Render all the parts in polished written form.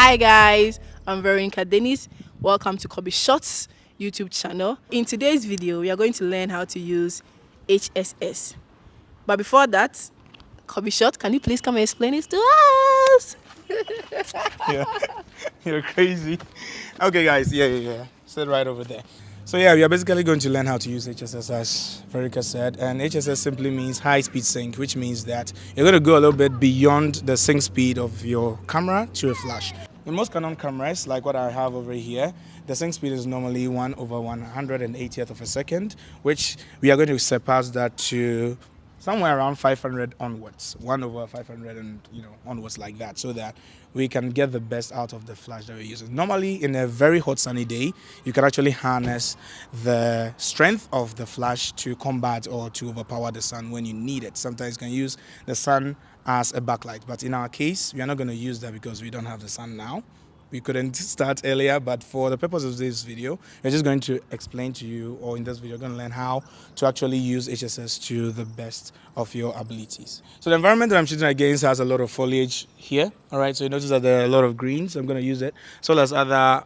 Hi guys, I'm Veronica Dennis. Welcome to PHOTOSHOOT YouTube channel. In today's video, we are going to learn how to use HSS. But before that, PHOTOSHOOT, can you please come and explain it to us? Yeah, you're crazy. Okay, guys, yeah. Sit right over there. So yeah, we are basically going to learn how to use HSS as Verika said, and HSS simply means high speed sync, which means that you're going to go a little bit beyond the sync speed of your camera to a flash. In most Canon cameras, like what I have over here, the sync speed is normally 1/180th of a second, which we are going to surpass that to somewhere around 500 onwards, 1/500 and onwards like that, so that we can get the best out of the flash that we're using. Normally in a very hot sunny day, you can actually harness the strength of the flash to combat or to overpower the sun when you need it. Sometimes you can use the sun as a backlight, but in our case we are not going to use that because we don't have the sun now. We couldn't start earlier, but for the purpose of this video, we're just going to explain to you, or in this video, we're going to learn how to actually use HSS to the best of your abilities. So the environment that I'm shooting against has a lot of foliage here. All right, so you notice that there are a lot of greens. I'm going to use it, as well as other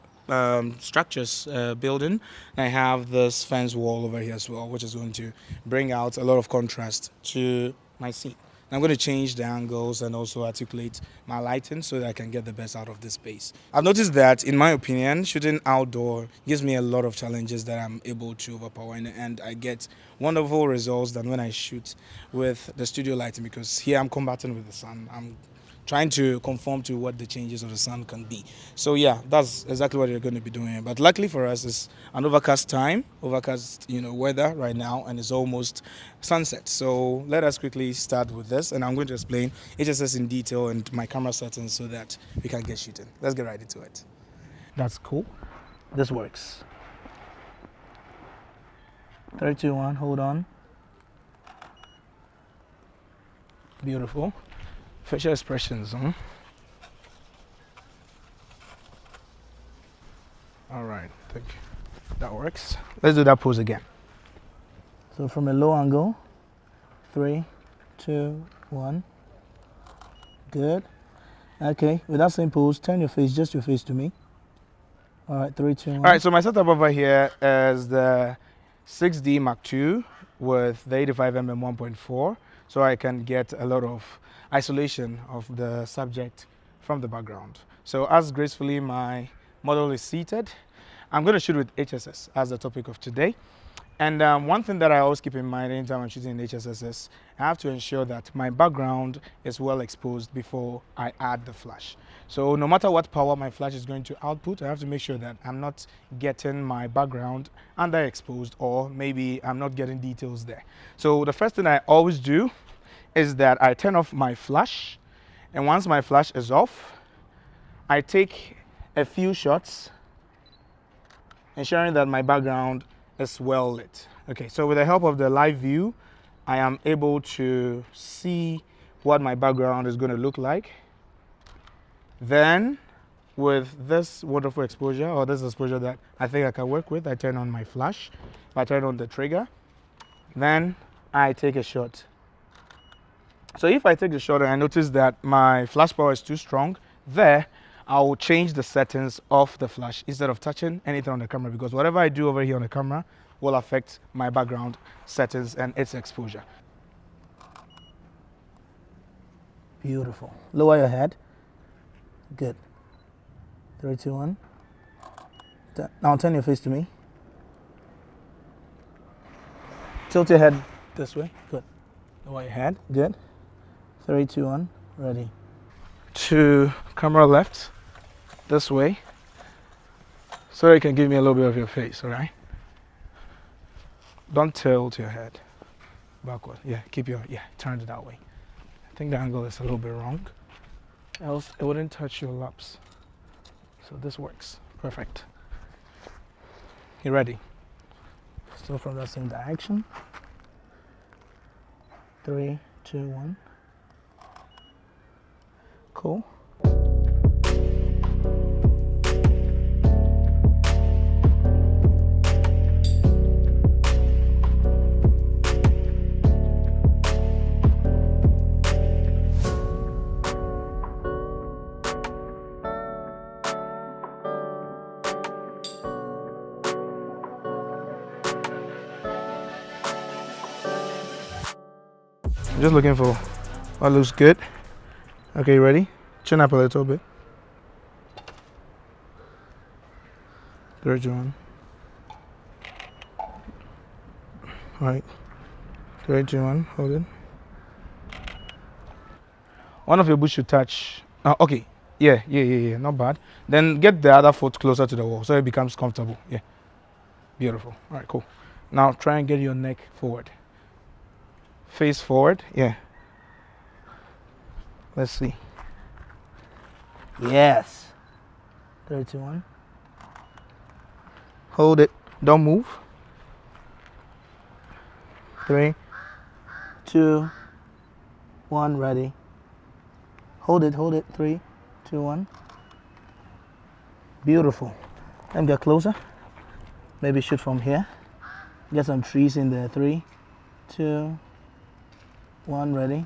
structures building. I have this fence wall over here as well, which is going to bring out a lot of contrast to my scene. I'm going to change the angles and also articulate my lighting so that I can get the best out of this space. I've noticed that, in my opinion, shooting outdoor gives me a lot of challenges that I'm able to overpower, and I get wonderful results than when I shoot with the studio lighting, because here I'm combating with the sun. I'm trying to conform to what the changes of the sun can be. So yeah, that's exactly what you're going to be doing. But luckily for us, it's an overcast time, weather right now, and it's almost sunset. So let us quickly start with this, and I'm going to explain HSS in detail and my camera settings so that we can get shooting. Let's get right into it. That's cool. This works. 3, 2, 1, hold on. Beautiful. Facial expressions, huh? All right, I think that works. Let's do that pose again. So from a low angle, 3, 2, 1. Good. Okay, with that same pose, turn your face, just your face to me. All right, 3, 2, 1. All right, so my setup over here is the 6D Mark II with the 85mm 1.4, so I can get a lot of isolation of the subject from the background. So as gracefully my model is seated, I'm going to shoot with HSS as the topic of today. And one thing that I always keep in mind anytime I'm shooting in HSS is I have to ensure that my background is well exposed before I add the flash. So no matter what power my flash is going to output, I have to make sure that I'm not getting my background underexposed, or maybe I'm not getting details there. So the first thing I always do is that I turn off my flash, and once my flash is off, I take a few shots, ensuring that my background is well lit. Okay, so with the help of the live view, I am able to see what my background is going to look like. Then, with this wonderful exposure, or this exposure that I think I can work with, I turn on my flash, I turn on the trigger, then I take a shot. So if I take the shot and I notice that my flash power is too strong, there I will change the settings of the flash instead of touching anything on the camera, because whatever I do over here on the camera will affect my background settings and its exposure. Beautiful. Lower your head. Good. 3, 2, 1. Now turn your face to me. Tilt your head this way. Good. Lower your head. Good. 3, 2, 1, ready. To camera left, this way, so you can give me a little bit of your face, all right? Don't tilt your head backward. Yeah, turn it that way. I think the angle is a little bit wrong, else it wouldn't touch your laps. So this works, perfect. You ready? Still from that same direction. 3, 2, 1. Cool. I'm just looking for what looks good. Okay, ready? Chin up a little bit. 3, 2, 1. Alright. 3, 2, 1. Hold it. One of your boots should touch. Okay. Yeah. Not bad. Then get the other foot closer to the wall so it becomes comfortable. Yeah. Beautiful. Alright, cool. Now try and get your neck forward. Face forward. Yeah. Let's see. Yes. 3, 2, 1. Hold it. Don't move. 3, 2, 1. Ready. Hold it. 3, 2, 1. Beautiful. Let me get closer. Maybe shoot from here. Get some trees in there. 3, 2, 1. Ready.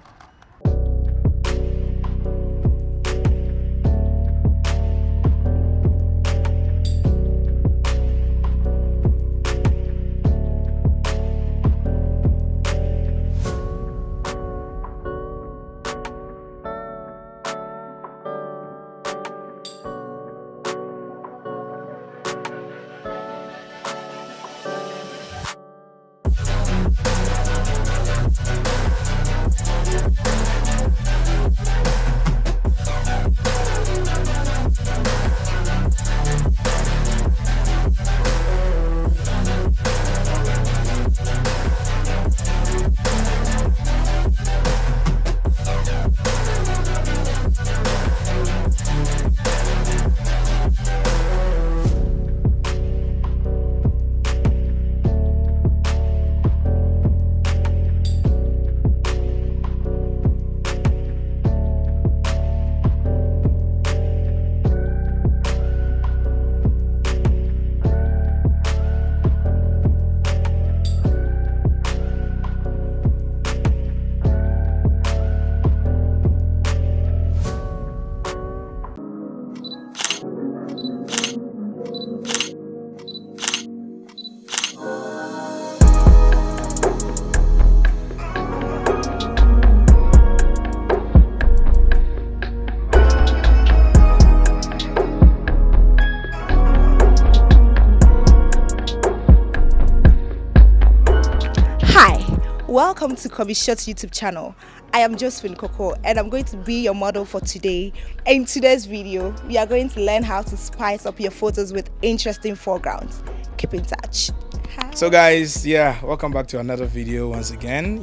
Welcome to PHOTOSHOOT YouTube channel. I am Josephine Coco and I'm going to be your model for today. In today's video, we are going to learn how to spice up your photos with interesting foregrounds. Keep in touch. Hi. So guys, welcome back to another video once again.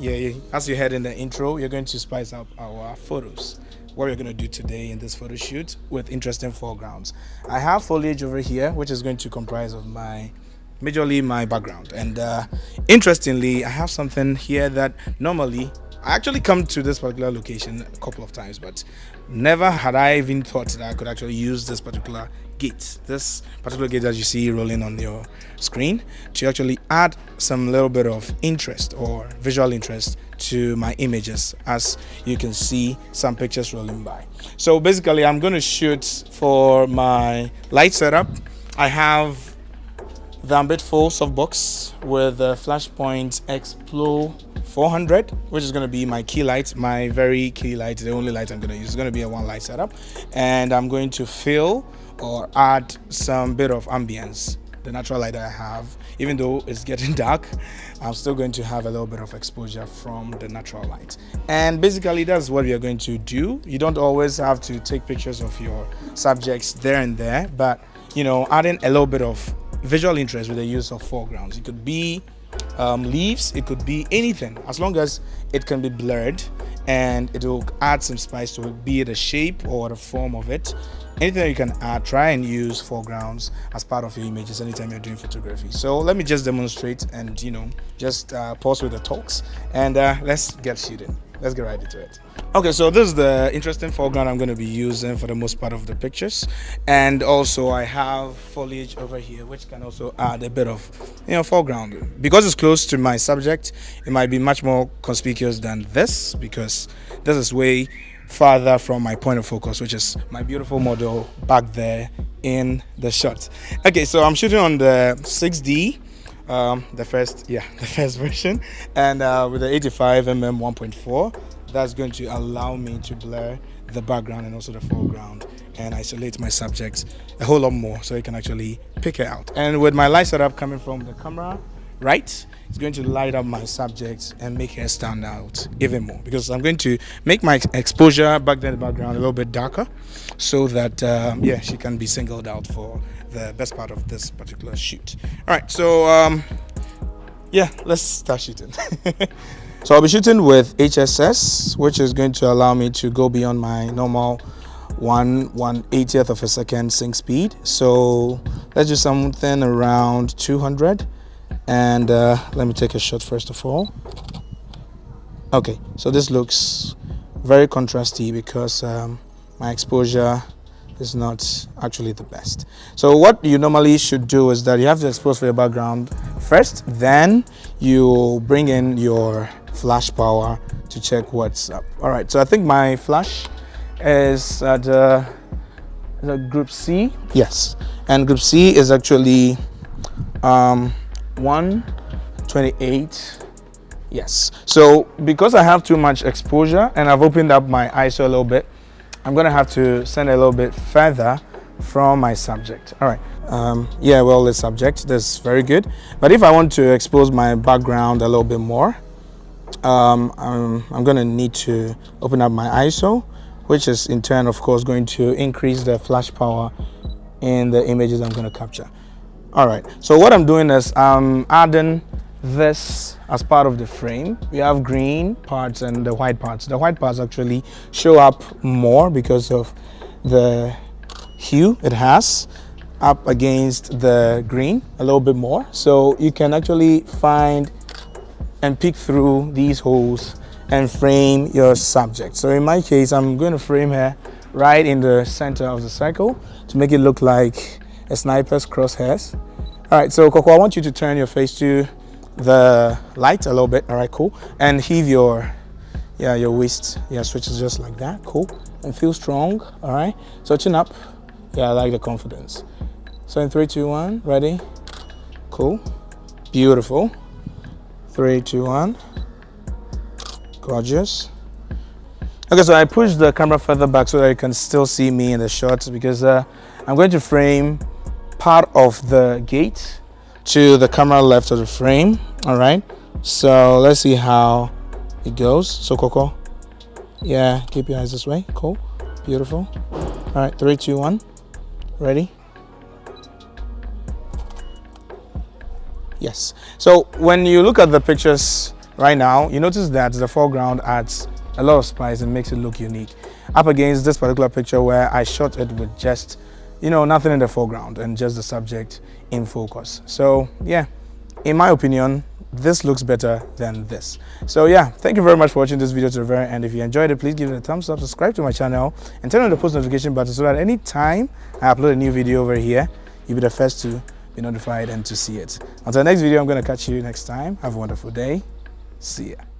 As you heard in the intro, you're going to spice up our photos. What we're going to do today in this photo shoot with interesting foregrounds. I have foliage over here, which is going to comprise of majorly my background, and interestingly I have something here that normally I actually come to this particular location a couple of times, but never had I even thought that I could actually use this particular gate that you see rolling on your screen to actually add some little bit of interest or visual interest to my images, as you can see some pictures rolling by. So basically I'm going to shoot for my light setup. I have the Ambit Full softbox with the Flashpoint Explo 400, which is going to be my key light, my very key light, the only light I'm going to use. It's going to be a one light setup, and I'm going to fill or add some bit of ambience, the natural light that I have. Even though it's getting dark, I'm still going to have a little bit of exposure from the natural light. And basically that's what we are going to do. You don't always have to take pictures of your subjects there and there, but adding a little bit of visual interest with the use of foregrounds. It could be leaves, it could be anything, as long as it can be blurred and it will add some spice to it, be it the shape or the form of it. Anything that you can add, try and use foregrounds as part of your images anytime you're doing photography. So let me just demonstrate and just pause with the talks, and let's get shooting. Let's get right into it. Okay, so this is the interesting foreground I'm going to be using for the most part of the pictures, and also I have foliage over here which can also add a bit of foreground. Because it's close to my subject, it might be much more conspicuous than this, because this is way farther from my point of focus, which is my beautiful model back there in the shot. Okay, so I'm shooting on the 6D the first version, and with the 85mm 1.4, that's going to allow me to blur the background and also the foreground and isolate my subjects a whole lot more, so you can actually pick it out. And with my light setup coming from the camera right, it's going to light up my subjects and make her stand out even more, because I'm going to make my exposure back then, the background, a little bit darker, so that she can be singled out for the best part of this particular shoot. All right, so let's start shooting. So I'll be shooting with HSS, which is going to allow me to go beyond my normal 1/180th of a second sync speed. So let's do something around 200, and let me take a shot first of all. Okay, so this looks very contrasty because my exposure is not actually the best. So what you normally should do is that you have to expose for your background first, then you bring in your flash power to check what's up. All right, so I think my flash is at group C. Yes, and group C is actually 128. Yes, so because I have too much exposure and I've opened up my ISO a little bit, I'm gonna have to send a little bit further from my subject. All right, the subject, that's very good. But if I want to expose my background a little bit more, I'm gonna need to open up my ISO, which is in turn, of course, going to increase the flash power in the images I'm gonna capture. All right, so what I'm doing is I'm adding this as part of the frame. We have green parts and the white parts. The white parts actually show up more because of the hue it has up against the green a little bit more. So you can actually find and peek through these holes and frame your subject. So in my case, I'm going to frame her right in the center of the circle to make it look like a sniper's crosshairs. All right, so Coco, I want you to turn your face to the light a little bit. All right, cool. And heave your waist. Yeah, switches just like that. Cool. And feel strong. All right. So chin up. Yeah, I like the confidence. So in 3, 2, 1, ready? Cool. Beautiful. 3, 2, 1. Gorgeous. Okay, so I pushed the camera further back so that you can still see me in the shot, because I'm going to frame part of the gate to the camera left of the frame. All right, so let's see how it goes. So Coco, yeah, keep your eyes this way. Cool, beautiful. All right, 3, 2, 1, ready? Yes. So when you look at the pictures right now, you notice that the foreground adds a lot of spice and makes it look unique up against this particular picture where I shot it with just, nothing in the foreground and just the subject in focus. So yeah, in my opinion, this looks better than this. So yeah, thank you very much for watching this video to the very end. If you enjoyed it, please give it a thumbs up, subscribe to my channel, and turn on the post notification button so that any time I upload a new video over here, you'll be the first to be notified and to see it. Until the next video, I'm going to catch you next time. Have a wonderful day. See ya.